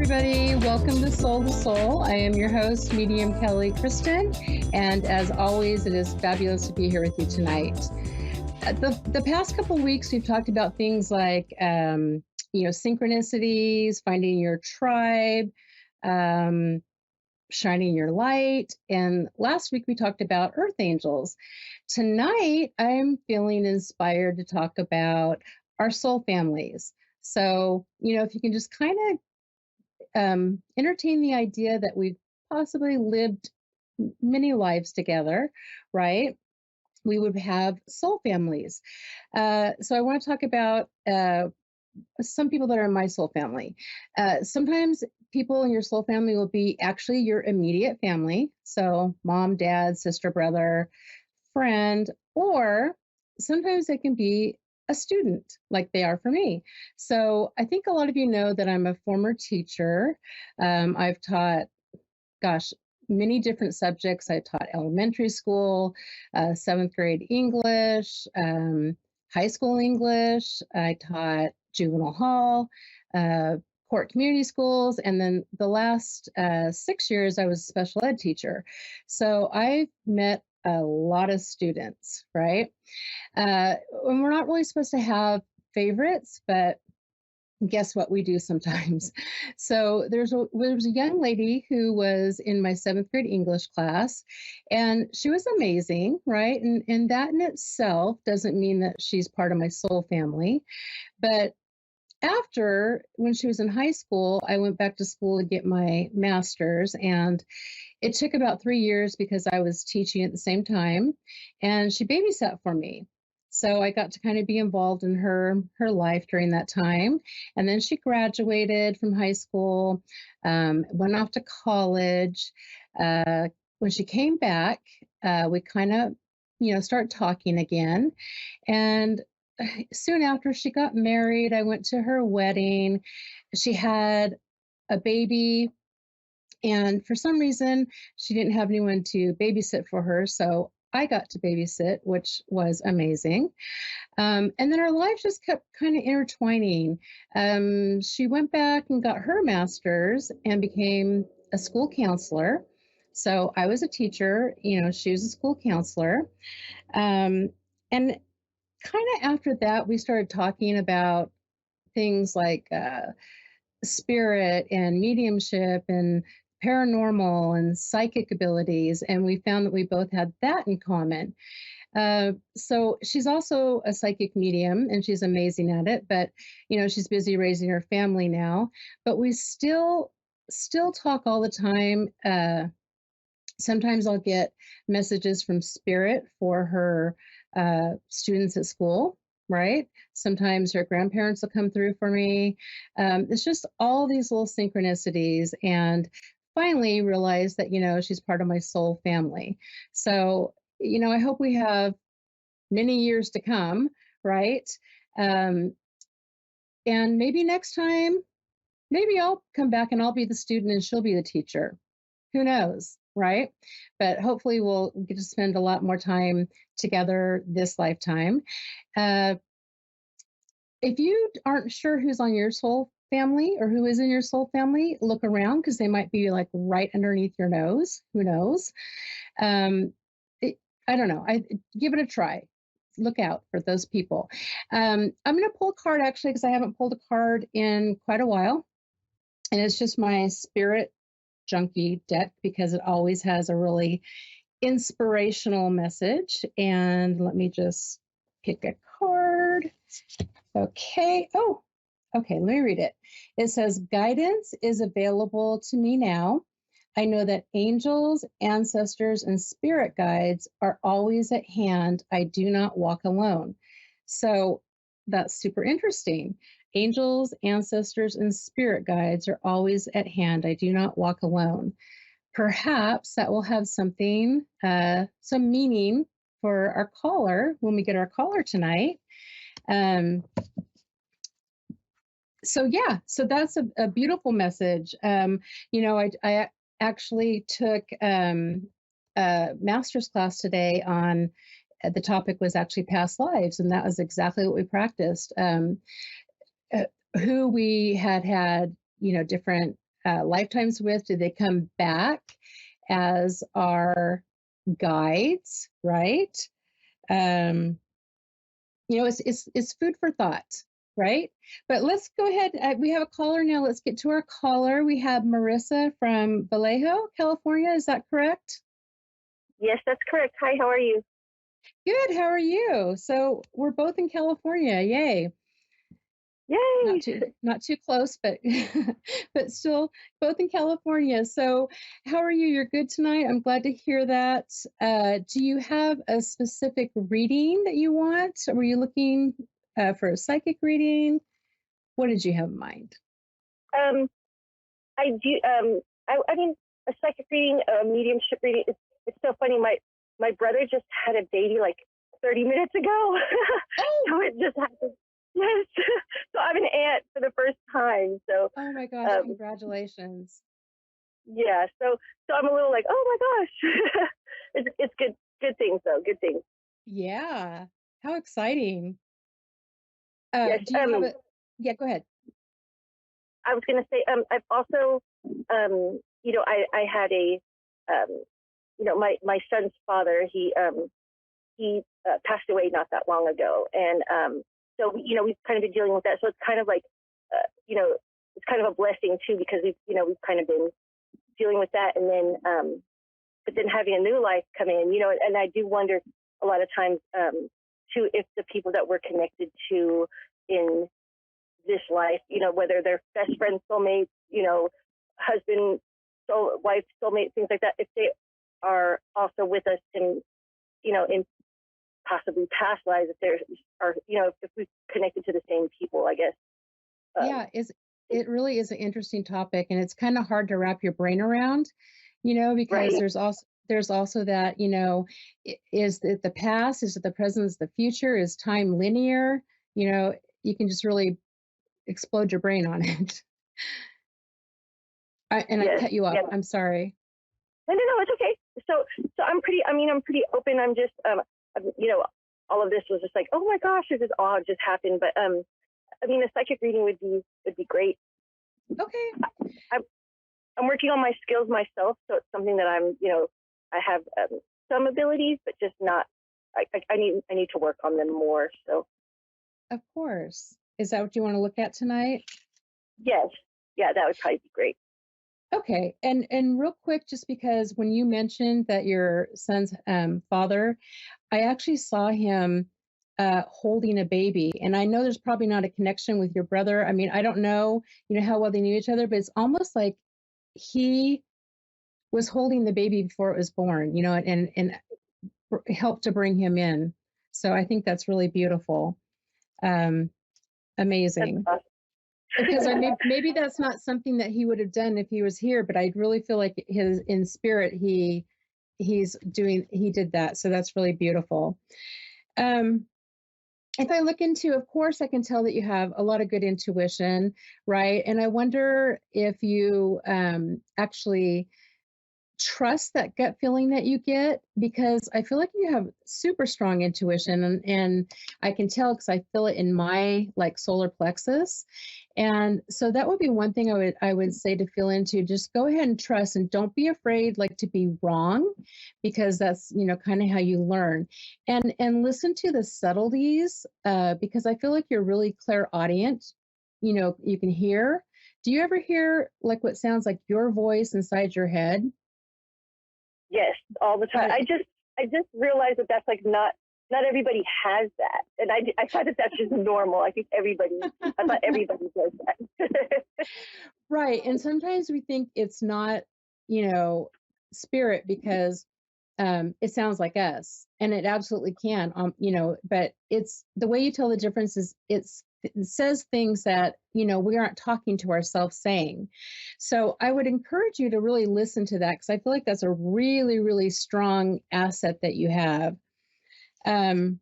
everybody. Welcome to Soul to Soul. I am your host, Medium Kelly Kristin, and as always, it is fabulous to be here with you tonight. The past couple of weeks, we've talked about things like, synchronicities, finding your tribe, shining your light, and last week we talked about earth angels. Tonight, I'm feeling inspired to talk about our soul families. So, if you can just kind of entertain the idea that we've possibly lived many lives together, right? We would have soul families. So I want to talk about some people that are in my soul family. Sometimes people in your soul family will be actually your immediate family. So mom, dad, sister, brother, friend, or sometimes they can be a student like they are for me. So I think a lot of you know that I'm a former teacher. I've taught, many different subjects. I taught elementary school, seventh grade English, high school English. I taught juvenile hall, court community schools, and then the last 6 years I was a special ed teacher. So I've met a lot of students, right? And we're not really supposed to have favorites, but guess what we do sometimes. So there was a young lady who was in my seventh grade English class, and she was amazing, right? And that in itself doesn't mean that she's part of my soul family. But when she was in high school, I went back to school to get my master's, and it took about 3 years because I was teaching at the same time, and she babysat for me. So I got to kind of be involved in her life during that time. And then she graduated from high school, went off to college. When she came back, we kind of, started talking again. And soon after she got married, I went to her wedding. She had a baby, and for some reason, she didn't have anyone to babysit for her. So I got to babysit, which was amazing. And then our lives just kept kind of intertwining. She went back and got her master's and became a school counselor. So I was a teacher, she was a school counselor. And kind of after that, we started talking about things like spirit and mediumship and paranormal and psychic abilities. And we found that we both had that in common. So she's also a psychic medium and she's amazing at it, but she's busy raising her family now, but we still talk all the time. Sometimes I'll get messages from spirit for her students at school, right? Sometimes her grandparents will come through for me. It's just all these little synchronicities, and finally realized that, she's part of my soul family. So, I hope we have many years to come, right? And maybe next time, maybe I'll come back and I'll be the student and she'll be the teacher. Who knows, right? But hopefully we'll get to spend a lot more time together this lifetime. If you aren't sure who's on your soul family or who is in your soul family, look around because they might be like right underneath your nose. Who knows? I don't know. Give it a try. Look out for those people. I'm going to pull a card actually because I haven't pulled a card in quite a while. And it's just my spirit junkie deck because it always has a really inspirational message. And let me just pick a card. Okay. Oh, okay. Let me read it. It says, guidance is available to me now. I know that angels, ancestors, and spirit guides are always at hand. I do not walk alone. So that's super interesting. Angels, ancestors, and spirit guides are always at hand. I do not walk alone. Perhaps that will have something, some meaning for our caller when we get our caller tonight. So that's a beautiful message. I actually took a master's class today on the topic was actually past lives, and that was exactly what we practiced. Who we had different lifetimes with, do they come back as our guides, right? Um, it's food for thought, right? But let's go ahead. We have a caller now. Let's get to our caller. We have Marissa from Vallejo, California. Is that correct? Yes, that's correct. Hi, how are you? Good. How are you? So we're both in California. Yay. Yay! Not too close, but but still both in California. So how are you? You're good tonight. I'm glad to hear that. Do you have a specific reading that you want? Were you looking for a psychic reading? What did you have in mind? Um, I do. I mean, a psychic reading, a mediumship reading. It's so funny. My brother just had a baby like 30 minutes ago, Oh, so it just happened. Yes, so I'm an aunt for the first time. So, oh my gosh, um, congratulations. yeah. So I'm a little like, oh my gosh. It's good things though. Good things. Yeah. How exciting. Yes. Do you have a, yeah, go ahead. I was going to say, I've also, I had um, my son's father, he passed away not that long ago. And, so, we've kind of been dealing with that. So it's kind of like, it's kind of a blessing too, because we've kind of been dealing with that. And then, but then having a new life come in, and I do wonder a lot of times, too, if the people that we're connected to in this life, whether they're best friends, soulmates, husband, wife, soulmate, things like that, if they are also with us in possibly past lives, if there are, if we've connected to the same people, I guess. Um, Yeah, it really is an interesting topic, and it's kind of hard to wrap your brain around, because right. there's also that, is it the past, is it the present, is the future, is time linear? You know, you can just really explode your brain on it. And I Yes. cut you off. Yeah. I'm sorry. No, it's okay. So I'm pretty open. I'm just, all of this was just like, oh my gosh, this is all just happened. But, I mean, a psychic reading would be great. Okay. I'm I'm working on my skills myself, so it's something that I have some abilities, but just not. I need to work on them more. So Of course. Is that what you want to look at tonight? yes, yeah, that would probably be great. Okay, and real quick, just because when you mentioned that your son's father, I actually saw him holding a baby, and I know there's probably not a connection with your brother. I mean, I don't know, how well they knew each other, but it's almost like he was holding the baby before it was born, and helped to bring him in. So I think that's really beautiful, um, That's amazing. awesome. Because maybe that's not something that he would have done if he was here, but I really feel like his in spirit he did that. So that's really beautiful. Um, if I look into, of course, I can tell that you have a lot of good intuition, right? And I wonder if you actually trust that gut feeling that you get, because I feel like you have super strong intuition, and I can tell because I feel it in my like solar plexus. And so that would be one thing I would say to feel into. Just go ahead and trust, and don't be afraid like to be wrong, because that's kind of how you learn. And listen to the subtleties, because I feel like you're really clairaudient. You can hear. Do you ever hear like what sounds like your voice inside your head? Yes, all the time. Uh, I just realized that that's like not everybody has that, and I thought that that's just normal. I thought everybody does that. Right. And sometimes we think it's not, you know, spirit because it sounds like us, and it absolutely can, but it's the way you tell the difference is it says things that, we aren't talking to ourselves saying. So I would encourage you to really listen to that, because I feel like that's a really, really strong asset that you have. Um,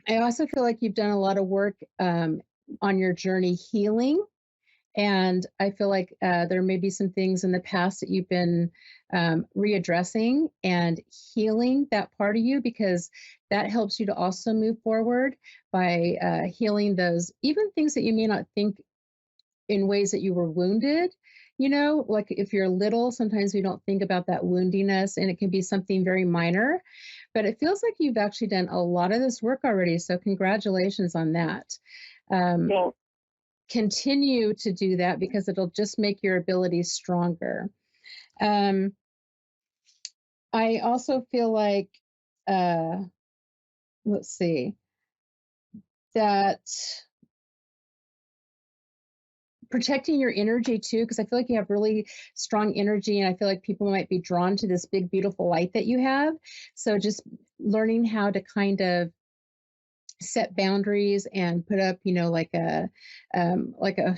I also feel like you've done a lot of work on your journey healing, and I feel like there may be some things in the past that you've been readdressing and healing that part of you, because that helps you to also move forward by healing those, even things that you may not think in ways that you were wounded. Like if you're little, sometimes we don't think about that woundiness and it can be something very minor, but it feels like you've actually done a lot of this work already. So congratulations on that. Um, Thanks. Continue to do that because it'll just make your abilities stronger. Um, I also feel like, uh, let's see, that protecting your energy too, because I feel like you have really strong energy and I feel like people might be drawn to this big, beautiful light that you have. So just learning how to kind of set boundaries and put up, like a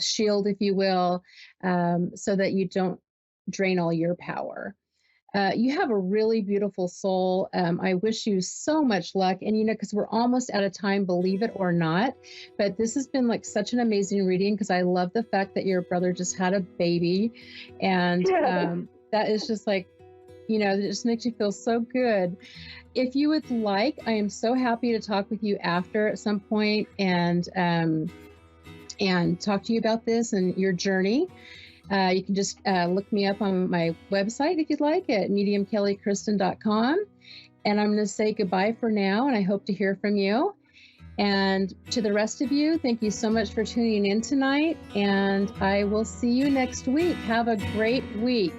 shield, if you will, so that you don't drain all your power. You have a really beautiful soul. I wish you so much luck. And, because we're almost out of time, believe it or not. But this has been like such an amazing reading because I love the fact that your brother just had a baby. And that is just like, it just makes you feel so good. If you would like, I am so happy to talk with you after at some point and talk to you about this and your journey. You can just look me up on my website if you'd like at mediumkellykristen.com. And I'm going to say goodbye for now, and I hope to hear from you. And to the rest of you, thank you so much for tuning in tonight, and I will see you next week. Have a great week.